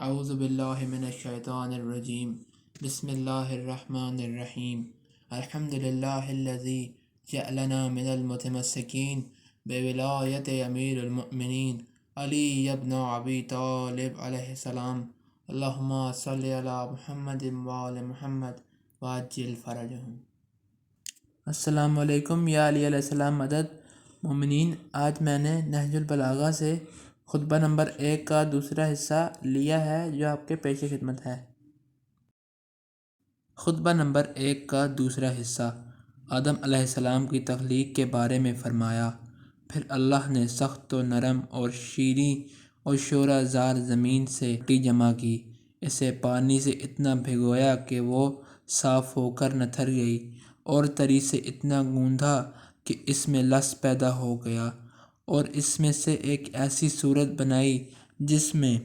اعوذ باللہ من الشیطان الرجیم بسم اللہ الرحمن الرحیم الحمد للہ الذی جعلنا من المتمسکین بولایت امیر المؤمنین علی ابن ابی طالب علیہ السلام اللہم صلی علی محمد وآل محمد وعجل فرجہم۔ السلام علیکم یا علی علیہ السلام مدد مومنین۔ آج میں نے نہج البلاغہ سے خطبہ نمبر 1 کا دوسرا حصہ لیا ہے جو آپ کے پیش خدمت ہے۔ خطبہ نمبر 1 کا دوسرا حصہ آدم علیہ السلام کی تخلیق کے بارے میں فرمایا۔ پھر اللہ نے سخت و نرم اور شیریں اور شورہ زار زمین سے مٹی جمع کی، اسے پانی سے اتنا بھگویا کہ وہ صاف ہو کر نتھر گئی، اور تری سے اتنا گوندھا کہ اس میں لس پیدا ہو گیا، اور اس میں سے ایک ایسی صورت بنائی جس میں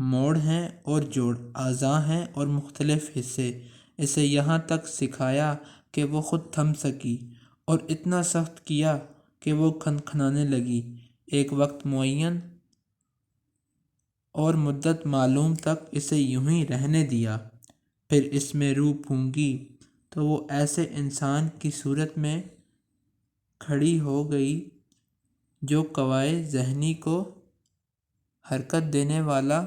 موڑ ہیں اور جوڑ، اعضاء ہیں اور مختلف حصے، اسے یہاں تک سکھایا کہ وہ خود تھم سکی، اور اتنا سخت کیا کہ وہ کھنکھنانے لگی، ایک وقت معین اور مدت معلوم تک اسے یوں ہی رہنے دیا۔ پھر اس میں روح پھونکی تو وہ ایسے انسان کی صورت میں کھڑی ہو گئی جو قوائے ذہنی کو حرکت دینے والا،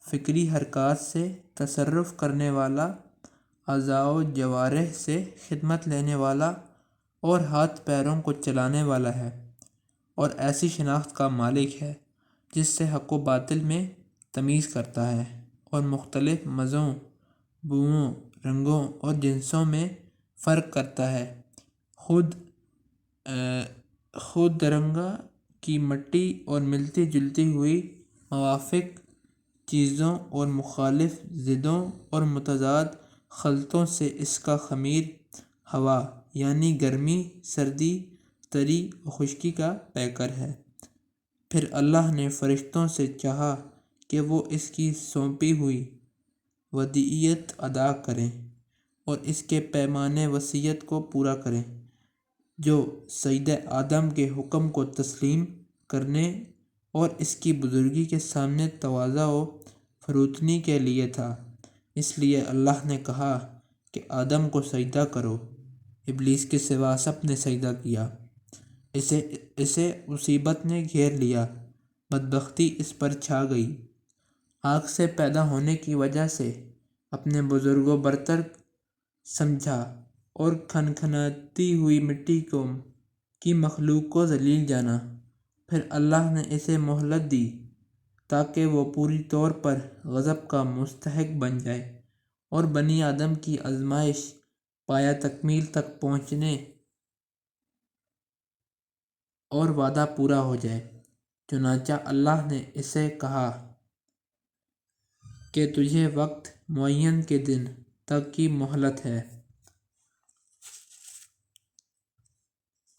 فکری حرکات سے تصرف کرنے والا، اعضاء و جوارح سے خدمت لینے والا اور ہاتھ پیروں کو چلانے والا ہے، اور ایسی شناخت کا مالک ہے جس سے حق و باطل میں تمیز کرتا ہے، اور مختلف مزوں، بوؤں، رنگوں اور جنسوں میں فرق کرتا ہے، خود درنگا کی مٹی اور ملتی جلتی ہوئی موافق چیزوں اور مخالف ضدوں اور متضاد خلطوں سے اس کا خمیر ہوا یعنی گرمی، سردی، تری و خشکی کا پیکر ہے۔ پھر اللہ نے فرشتوں سے چاہا کہ وہ اس کی سونپی ہوئی ودیعت ادا کریں اور اس کے پیمان وصیت کو پورا کریں، جو سید آدم کے حکم کو تسلیم کرنے اور اس کی بزرگی کے سامنے تواضع و فروتنی کے لیے تھا۔ اس لیے اللہ نے کہا کہ آدم کو سجدہ کرو، ابلیس کے سوا سب نے سجدہ کیا، اسے مصیبت نے گھیر لیا، بدبختی اس پر چھا گئی۔ آگ سے پیدا ہونے کی وجہ سے اپنے بزرگ و برتر سمجھا اور کھنکھناتی ہوئی مٹی کی مخلوق کو ذلیل جانا۔ پھر اللہ نے اسے مہلت دی تاکہ وہ پوری طور پر غضب کا مستحق بن جائے اور بنی آدم کی آزمائش پایہ تکمیل تک پہنچنے اور وعدہ پورا ہو جائے۔ چنانچہ اللہ نے اسے کہا کہ تجھے وقت معین کے دن تک کی مہلت ہے۔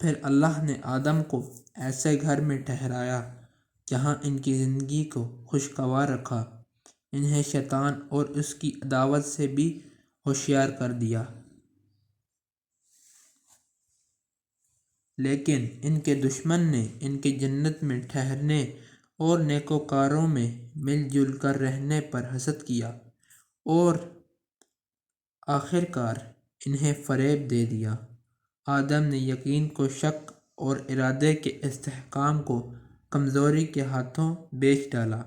پھر اللہ نے آدم کو ایسے گھر میں ٹھہرایا جہاں ان کی زندگی کو خوشگوار رکھا، انہیں شیطان اور اس کی عداوت سے بھی ہوشیار کر دیا، لیکن ان کے دشمن نے ان کے جنت میں ٹھہرنے اور نیکوکاروں میں مل جل کر رہنے پر حسد کیا، اور آخرکار انہیں فریب دے دیا۔ آدم نے یقین کو شک اور ارادے کے استحکام کو کمزوری کے ہاتھوں بیچ ڈالا،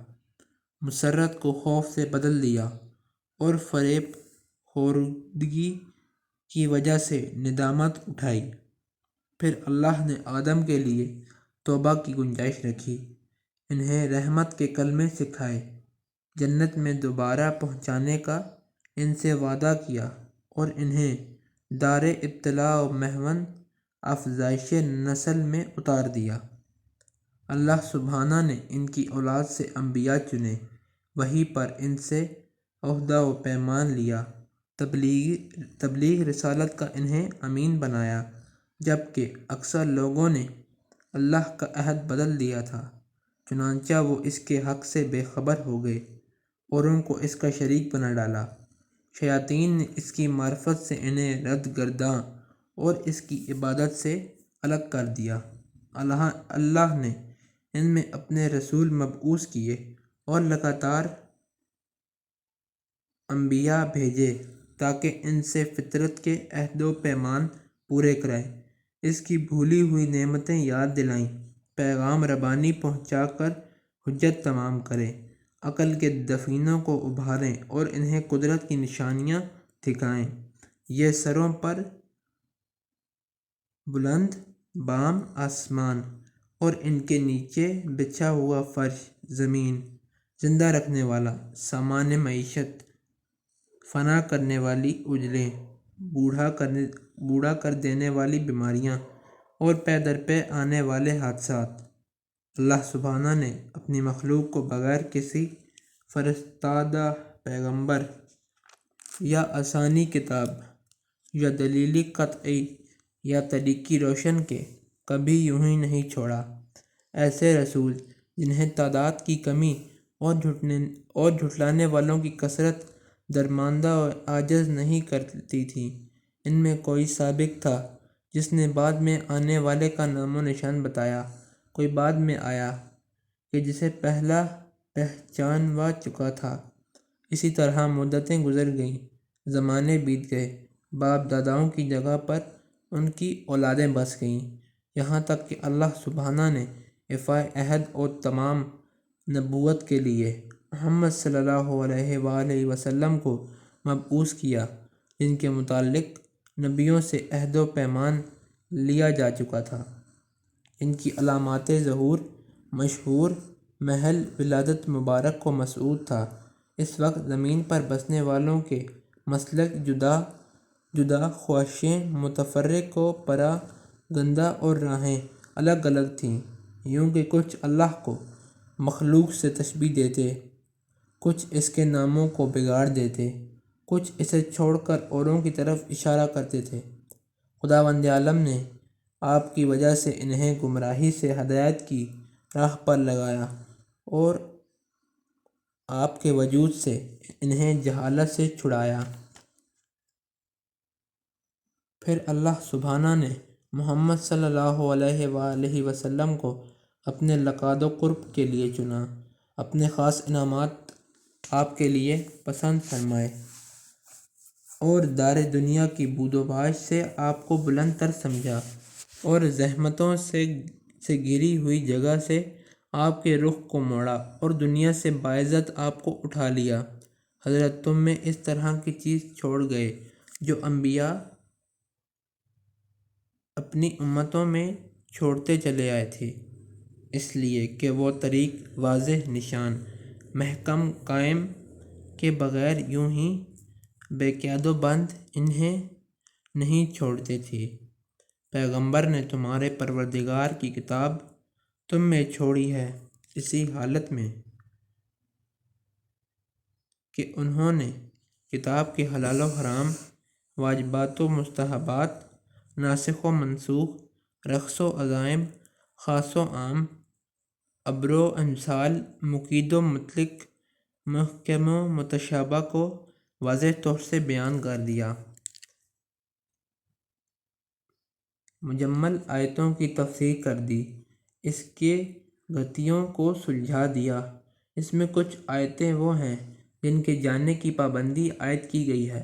مسرت کو خوف سے بدل دیا، اور فریب خوردگی کی وجہ سے ندامت اٹھائی۔ پھر اللہ نے آدم کے لیے توبہ کی گنجائش رکھی، انہیں رحمت کے کلمے سکھائے، جنت میں دوبارہ پہنچانے کا ان سے وعدہ کیا، اور انہیں دار ابتلاء و محون افزائش نسل میں اتار دیا۔ اللہ سبحانہ نے ان کی اولاد سے انبیاء چنے، وحی پر ان سے عہدہ و پیمان لیا، تبلیغ رسالت کا انہیں امین بنایا، جبکہ اکثر لوگوں نے اللہ کا عہد بدل دیا تھا، چنانچہ وہ اس کے حق سے بے خبر ہو گئے اور ان کو اس کا شریک بنا ڈالا۔ شیاطین نے اس کی معرفت سے انہیں رد گرداں اور اس کی عبادت سے الگ کر دیا۔ اللہ نے ان میں اپنے رسول مبعوث کیے اور لگاتار انبیاء بھیجے تاکہ ان سے فطرت کے عہد و پیمان پورے کرائیں، اس کی بھولی ہوئی نعمتیں یاد دلائیں، پیغام ربانی پہنچا کر حجت تمام کریں، عقل کے دفینوں کو ابھاریں اور انہیں قدرت کی نشانیاں دکھائیں۔ یہ سروں پر بلند بام آسمان اور ان کے نیچے بچھا ہوا فرش زمین، زندہ رکھنے والا سامان معیشت، فنا کرنے والی عجلیں، بوڑھا کر دینے والی بیماریاں اور پے در پے آنے والے حادثات۔ اللہ سبحانہ نے اپنی مخلوق کو بغیر کسی فرستادہ پیغمبر یا آسانی کتاب یا دلیل قطعی یا طریق روشن کے کبھی یوں ہی نہیں چھوڑا۔ ایسے رسول جنہیں تعداد کی کمی اور جھٹلانے والوں کی کثرت درماندہ اور عاجز نہیں کرتی تھی۔ ان میں کوئی سابق تھا جس نے بعد میں آنے والے کا نام و نشان بتایا، کوئی بعد میں آیا کہ جسے پہلا پہچانوا چکا تھا۔ اسی طرح مدتیں گزر گئیں، زمانے بیت گئے، باپ داداؤں کی جگہ پر ان کی اولادیں بس گئیں، یہاں تک کہ اللہ سبحانہ نے ایفائے عہد اور تمام نبوت کے لیے محمد صلی اللہ علیہ وآلہ وسلم کو مبعوث کیا، جن کے متعلق نبیوں سے عہد و پیمان لیا جا چکا تھا۔ ان کی علامات ظہور مشہور محل ولادت مبارک کو مسعود تھا۔ اس وقت زمین پر بسنے والوں کے مسلک جدا جدا، خواہشیں متفرق و پراگندہ اور راہیں الگ الگ تھیں، یوں کہ کچھ اللہ کو مخلوق سے تشبیہ دیتے، کچھ اس کے ناموں کو بگاڑ دیتے، کچھ اسے چھوڑ کر اوروں کی طرف اشارہ کرتے تھے۔ خداوند عالم نے آپ کی وجہ سے انہیں گمراہی سے ہدایت کی راہ پر لگایا اور آپ کے وجود سے انہیں جہالت سے چھڑایا۔ پھر اللہ سبحانہ نے محمد صلی اللہ علیہ وآلہ وسلم کو اپنے لقاد و قرب کے لیے چنا، اپنے خاص انعامات آپ کے لیے پسند فرمائے اور دار دنیا کی بود و باش سے آپ کو بلند تر سمجھا اور زحمتوں سے گھری ہوئی جگہ سے آپ کے رخ کو موڑا اور دنیا سے باعزت آپ کو اٹھا لیا۔ حضرت تم میں اس طرح کی چیز چھوڑ گئے جو انبیاء اپنی امتوں میں چھوڑتے چلے آئے تھے، اس لیے کہ وہ طریق واضح، نشان محکم قائم کے بغیر یوں ہی بے قید و بند انہیں نہیں چھوڑتے تھے۔ پیغمبر نے تمہارے پروردگار کی کتاب تم میں چھوڑی ہے اسی حالت میں کہ انہوں نے کتاب کے حلال و حرام، واجبات و مستحبات، ناسخ و منسوخ، رخص و عزائم، خاص و عام، امر و امثال، مقید و مطلق، محکم و متشابہ کو واضح طور سے بیان کر دیا، مجمل آیتوں کی تفسیر کر دی، اس کے گھتیوں کو سلجھا دیا۔ اس میں کچھ آیتیں وہ ہیں جن کے جاننے کی پابندی عائد کی گئی ہے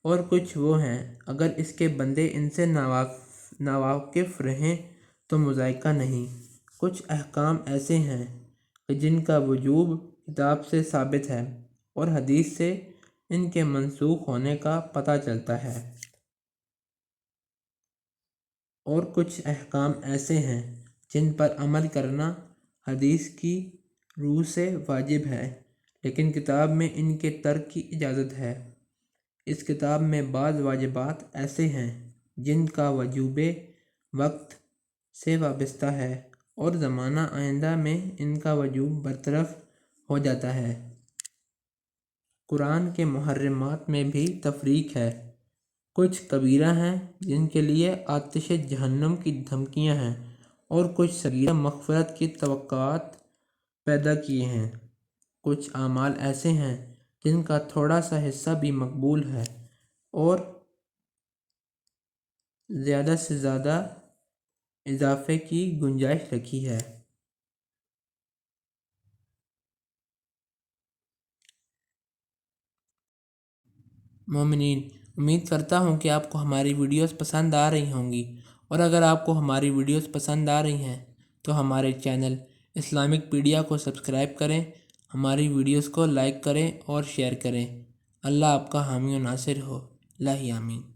اور کچھ وہ ہیں اگر اس کے بندے ان سے ناواقف رہیں تو مضائقہ نہیں۔ کچھ احکام ایسے ہیں کہ جن کا وجوب کتاب سے ثابت ہے اور حدیث سے ان کے منسوخ ہونے کا پتہ چلتا ہے، اور کچھ احکام ایسے ہیں جن پر عمل کرنا حدیث کی روح سے واجب ہے لیکن کتاب میں ان کے ترک کی اجازت ہے۔ اس کتاب میں بعض واجبات ایسے ہیں جن کا وجوب وقت سے وابستہ ہے اور زمانہ آئندہ میں ان کا وجوب برطرف ہو جاتا ہے۔ قرآن کے محرمات میں بھی تفریق ہے، کچھ کبیرہ ہیں جن کے لیے آتش جہنم کی دھمکیاں ہیں اور کچھ صغیرہ مغفرت کی توقعات پیدا کیے ہیں۔ کچھ اعمال ایسے ہیں جن کا تھوڑا سا حصہ بھی مقبول ہے اور زیادہ سے زیادہ اضافے کی گنجائش رکھی ہے۔ مومنین، امید کرتا ہوں کہ آپ کو ہماری ویڈیوز پسند آ رہی ہوں گی، اور اگر آپ کو ہماری ویڈیوز پسند آ رہی ہیں تو ہمارے چینل اسلامک پیڈیا کو سبسکرائب کریں، ہماری ویڈیوز کو لائک کریں اور شیئر کریں۔ اللہ آپ کا حامی و ناصر ہو۔ الہی آمین۔